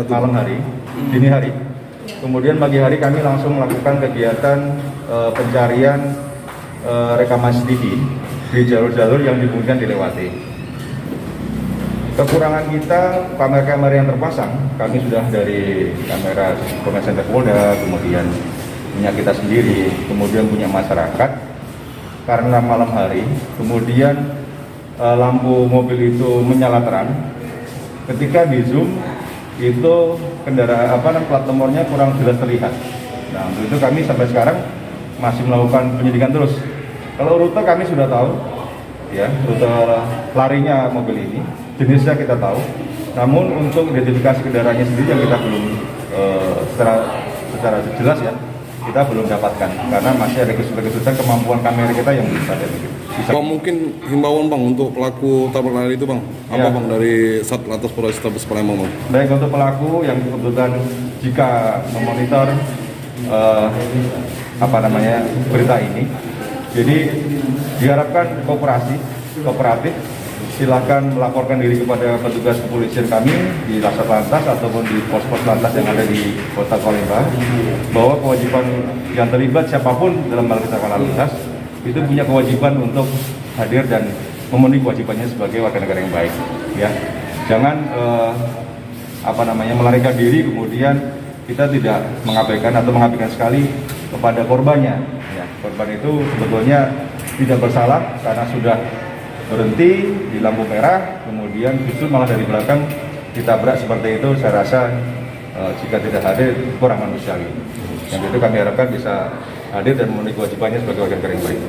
malam hari, dini hari. Kemudian pagi hari kami langsung melakukan kegiatan pencarian rekaman CCTV di jalur-jalur yang dimungkinkan dilewati. Kekurangan kita, kamera-kamera yang terpasang, kami sudah dari kamera Polres Center Polda, kemudian punya kita sendiri, kemudian punya masyarakat. Karena malam hari, kemudian lampu mobil itu menyala terang. Ketika di zoom, itu kendaraan plat nomornya kurang jelas terlihat. Nah, untuk itu kami sampai sekarang masih melakukan penyidikan terus. Kalau rute kami sudah tahu, ya, rute larinya mobil ini, jenisnya kita tahu. Namun untuk identifikasi kendaraannya sendiri yang kita belum secara jelas ya, kita belum dapatkan karena masih ada kesulitan kemampuan kamera kita yang bisa. Bang, mungkin himbauan Bang untuk pelaku tabrak lari itu Bang, apa Bang dari Satlantas Polrestabes Palembang Bang? Baik, untuk pelaku yang kebetulan jika memonitor berita ini, jadi diharapkan kooperatif, silakan melaporkan diri kepada petugas kepolisian kami di Satlantas ataupun di pos-pos lantas yang ada di Kota Palembang, bahwa kewajiban yang terlibat siapapun dalam hal kecelakaan lalu lintas itu punya kewajiban untuk hadir dan memenuhi kewajibannya sebagai warga negara yang baik, ya. Jangan melarikan diri kemudian kita tidak mengabaikan sekali kepada korbannya. Ya, korban itu sebetulnya tidak bersalah karena sudah berhenti di lampu merah, kemudian justru malah dari belakang ditabrak seperti itu. Saya rasa jika tidak hadir kurang manusiawi. Yang itu kami harapkan bisa hadir dan memenuhi kewajibannya sebagai warga negara yang baik.